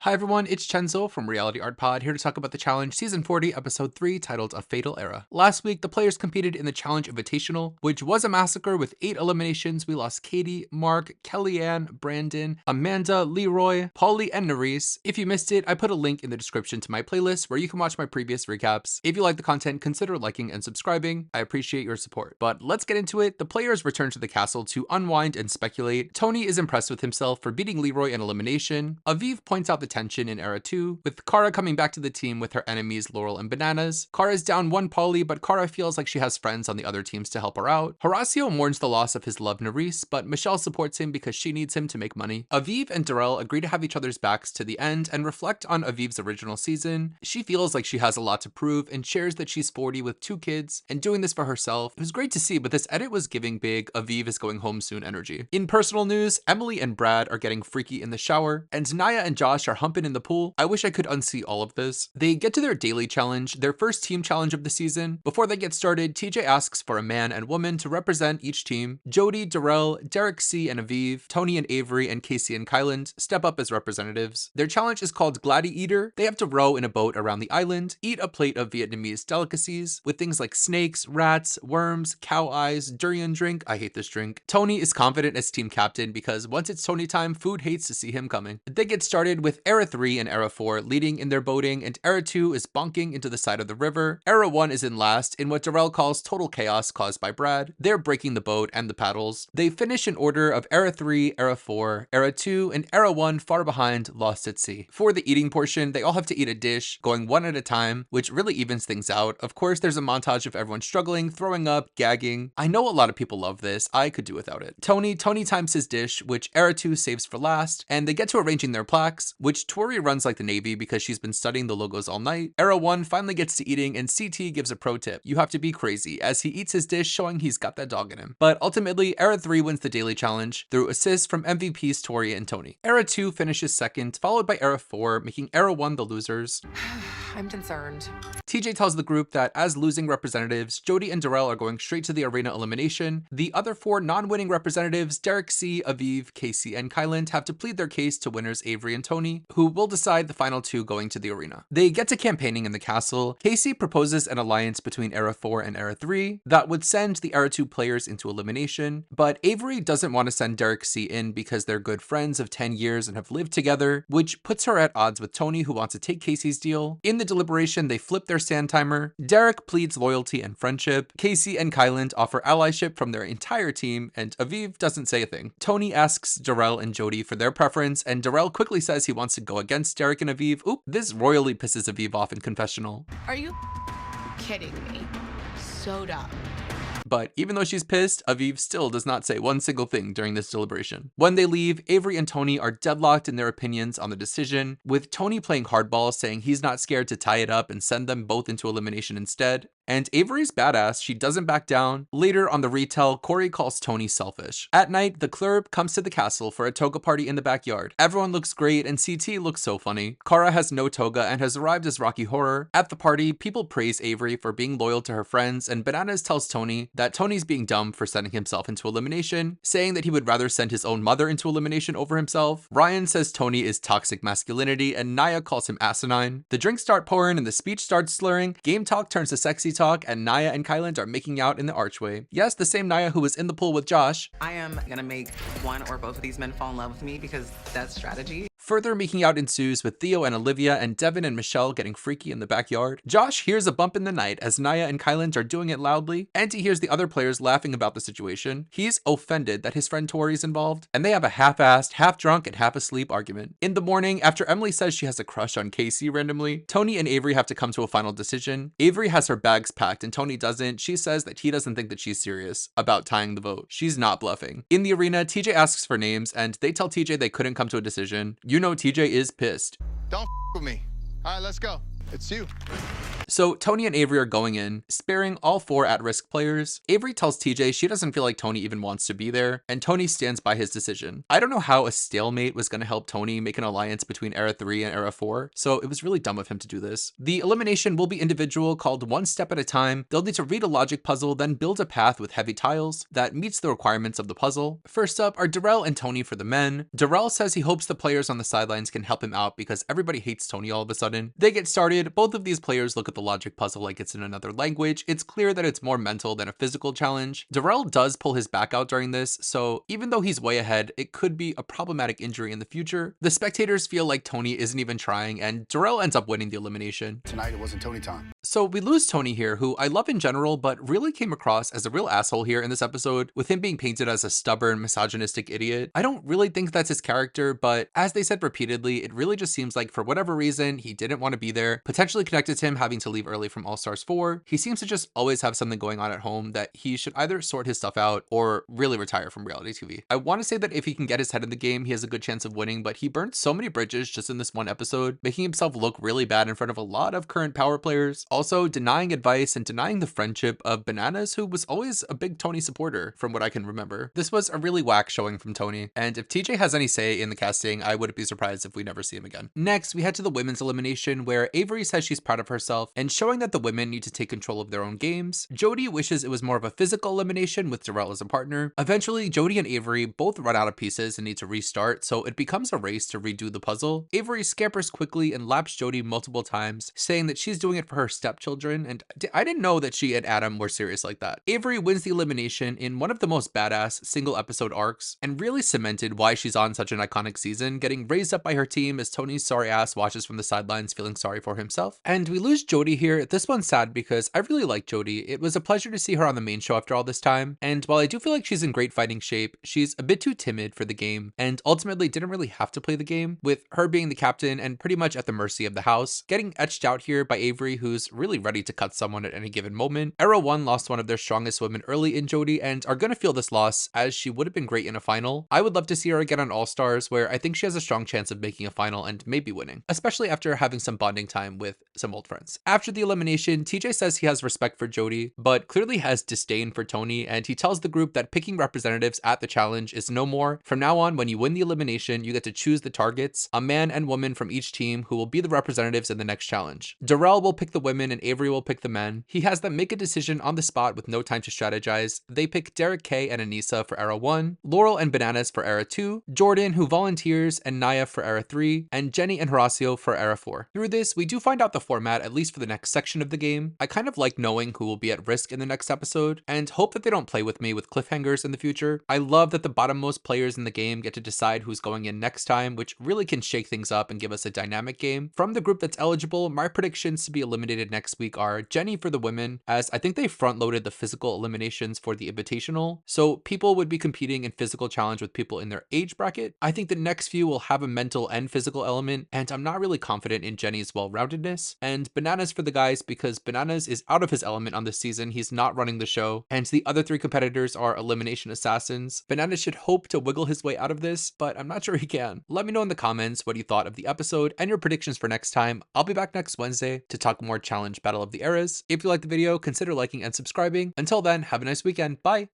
Hi everyone, it's Chenzo from Reality Art Pod here to talk about the challenge Season 40, Episode 3, titled A Fatal Era. Last week, the players competed in the Challenge Invitational, which was a massacre with 8 eliminations. We lost Katie, Mark, Kellyanne, Brandon, Amanda, Leroy, Polly, and Nerys. If you missed it, I put a link in the description to my playlist where you can watch my previous recaps. If you like the content, consider liking and subscribing. I appreciate your support. But let's get into it. The players return to the castle to unwind and speculate. Tony is impressed with himself for beating Leroy in elimination. Aviv points out the tension in Era 2, with Kara coming back to the team with her enemies Laurel and Bananas. Kara's down one Polly, but Kara feels like she has friends on the other teams to help her out. Horacio mourns the loss of his love Nerys, but Michelle supports him because she needs him to make money. Aviv and Darrell agree to have each other's backs to the end and reflect on Aviv's original season. She feels like she has a lot to prove and shares that she's 40 with 2 kids and doing this for herself. It was great to see, but this edit was giving big Aviv is going home soon energy. In personal news, Emily and Brad are getting freaky in the shower, and Naya and Josh are humping in the pool. I wish I could unsee all of this. They get to their daily challenge, their first team challenge of the season. Before they get started, TJ asks for a man and woman to represent each team. Jody, Darrell, Derek C, and Aviv, Tony and Avery, and Casey and Kyland step up as representatives. Their challenge is called Gladi-Eater. They have to row in a boat around the island, eat a plate of Vietnamese delicacies with things like snakes, rats, worms, cow eyes, durian drink. I hate this drink. Tony is confident as team captain because once it's Tony time, food hates to see him coming. They get started with Era 3 and Era 4 leading in their boating, and Era 2 is bonking into the side of the river. Era 1 is in last in what Darrell calls total chaos caused by Brad. They're breaking the boat and the paddles. They finish in order of Era 3, Era 4, Era 2, and Era 1 far behind, lost at sea. For the eating portion, they all have to eat a dish, going one at a time, which really evens things out. Of course, there's a montage of everyone struggling, throwing up, gagging. I know a lot of people love this. I could do without it. Tony times his dish, which Era 2 saves for last, and they get to arranging their plaques, which Tori runs like the Navy because she's been studying the logos all night. Era 1 finally gets to eating, and CT gives a pro tip. You have to be crazy, as he eats his dish, showing he's got that dog in him. But ultimately, Era 3 wins the daily challenge through assists from MVPs Tori and Tony. Era 2 finishes second, followed by Era 4, making Era 1 the losers. I'm concerned. TJ tells the group that as losing representatives, Jody and Darrell are going straight to the arena elimination. The other 4 non-winning representatives, Derek C, Aviv, Casey, and Kyland, have to plead their case to winners Avery and Tony, who will decide the final 2 going to the arena. They get to campaigning in the castle. Casey proposes an alliance between Era 4 and Era 3 that would send the Era 2 players into elimination, but Avery doesn't want to send Derek C in because they're good friends of 10 years and have lived together, which puts her at odds with Tony, who wants to take Casey's deal. In the deliberation, they flip their sand timer. Derek pleads loyalty and friendship. Casey and Kyland offer allyship from their entire team, and Aviv doesn't say a thing. Tony asks Darrell and Jody for their preference, and Darrell quickly says he wants to go against Derek and Aviv. Oop, this royally pisses Aviv off in confessional. Are you kidding me? So dumb. But even though she's pissed, Aviv still does not say one single thing during this deliberation. When they leave, Avery and Tony are deadlocked in their opinions on the decision, with Tony playing hardball, saying he's not scared to tie it up and send them both into elimination instead. And Avery's badass, she doesn't back down. Later on the retell, Corey calls Tony selfish. At night, the club comes to the castle for a toga party in the backyard. Everyone looks great and CT looks so funny. Kara has no toga and has arrived as Rocky Horror. At the party, people praise Avery for being loyal to her friends, and Bananas tells Tony that Tony's being dumb for sending himself into elimination, saying that he would rather send his own mother into elimination over himself. Ryan says Tony is toxic masculinity, and Naya calls him asinine. The drinks start pouring and the speech starts slurring. Game talk turns to sexy talk, and Naya and Kyland are making out in the archway. Yes, the same Naya who was in the pool with Josh. I am gonna make one or both of these men fall in love with me because that's strategy. Further making out ensues with Theo and Olivia, and Devin and Michelle getting freaky in the backyard. Josh hears a bump in the night as Naya and Kyland are doing it loudly, and he hears the other players laughing about the situation. He's offended that his friend Tori's involved, and they have a half-assed, half-drunk, and half-asleep argument. In the morning, after Emily says she has a crush on Casey randomly, Tony and Avery have to come to a final decision. Avery has her bags packed and Tony doesn't. She says that he doesn't think that she's serious about tying the vote. She's not bluffing. In the arena, TJ asks for names, and they tell TJ they couldn't come to a decision. You know TJ is pissed. Don't with me. All right, let's go. It's you. So Tony and Avery are going in, sparing all 4 at-risk players. Avery tells TJ she doesn't feel like Tony even wants to be there, and Tony stands by his decision. I don't know how a stalemate was going to help Tony make an alliance between Era 3 and Era 4, so it was really dumb of him to do this. The elimination will be individual, called one step at a time. They'll need to read a logic puzzle, then build a path with heavy tiles that meets the requirements of the puzzle. First up are Darrell and Tony for the men. Darrell says he hopes the players on the sidelines can help him out because everybody hates Tony all of a sudden. They get started. Both of these players look at the logic puzzle like it's in another language. It's clear that it's more mental than a physical challenge. Darrell does pull his back out during this, so even though he's way ahead, it could be a problematic injury in the future. The spectators feel like Tony isn't even trying, and Darrell ends up winning the elimination. Tonight it wasn't Tony time. So we lose Tony here, who I love in general, but really came across as a real asshole here in this episode, with him being painted as a stubborn, misogynistic idiot. I don't really think that's his character, but as they said repeatedly, it really just seems like for whatever reason, he didn't want to be there, potentially connected to him having to leave early from All-Stars 4. He seems to just always have something going on at home that he should either sort his stuff out or really retire from reality TV. I want to say that if he can get his head in the game, he has a good chance of winning, but he burnt so many bridges just in this one episode, making himself look really bad in front of a lot of current power players. Also denying advice and denying the friendship of Bananas, who was always a big Tony supporter from what I can remember. This was a really whack showing from Tony, and if TJ has any say in the casting, I wouldn't be surprised if we never see him again. Next, we head to the women's elimination, where Avery says she's proud of herself and showing that the women need to take control of their own games. Jody wishes it was more of a physical elimination with Darrell as a partner. Eventually, Jody and Avery both run out of pieces and need to restart, so it becomes a race to redo the puzzle. Avery scampers quickly and laps Jody multiple times, saying that she's doing it for her stepchildren, and I didn't know that she and Adam were serious like that. Avery wins the elimination in one of the most badass single episode arcs, and really cemented why she's on such an iconic season, getting raised up by her team as Tony's sorry ass watches from the sidelines feeling sorry for himself. And we lose Jody here. This one's sad because I really like Jody. It was a pleasure to see her on the main show after all this time, and while I do feel like she's in great fighting shape, she's a bit too timid for the game, and ultimately didn't really have to play the game, with her being the captain and pretty much at the mercy of the house. Getting etched out here by Avery, who's really ready to cut someone at any given moment. Era 1 lost one of their strongest women early in Jody and are gonna feel this loss, as she would have been great in a final. I would love to see her again on All-Stars, where I think she has a strong chance of making a final and maybe winning, especially after having some bonding time with some old friends. After the elimination, TJ says he has respect for Jody, but clearly has disdain for Tony, and he tells the group that picking representatives at the challenge is no more. From now on, when you win the elimination, you get to choose the targets, a man and woman from each team who will be the representatives in the next challenge. Darrell will pick the women and Avery will pick the men. He has them make a decision on the spot with no time to strategize. They pick Derek K and Anissa for Era 1, Laurel and Bananas for Era 2, Jordan, who volunteers, and Naya for Era 3, and Jenny and Horacio for Era 4. Through this, we do find out the format, at least for the next section of the game. I kind of like knowing who will be at risk in the next episode, and hope that they don't play with me with cliffhangers in the future. I love that the bottommost players in the game get to decide who's going in next time, which really can shake things up and give us a dynamic game. From the group that's eligible, my predictions to be eliminated next week are Jenny for the women, as I think they front-loaded the physical eliminations for the Invitational, so people would be competing in physical challenge with people in their age bracket. I think the next few will have a mental and physical element, and I'm not really confident in Jenny's well-roundedness. And Bananas for the guys, because Bananas is out of his element on this season. He's not running the show, and the other 3 competitors are elimination assassins. Bananas should hope to wiggle his way out of this, but I'm not sure he can. Let me know in the comments what you thought of the episode and your predictions for next time. I'll be back next Wednesday to talk more challenge Battle of the Eras. If you liked the video, consider liking and subscribing. Until then, have a nice weekend. Bye!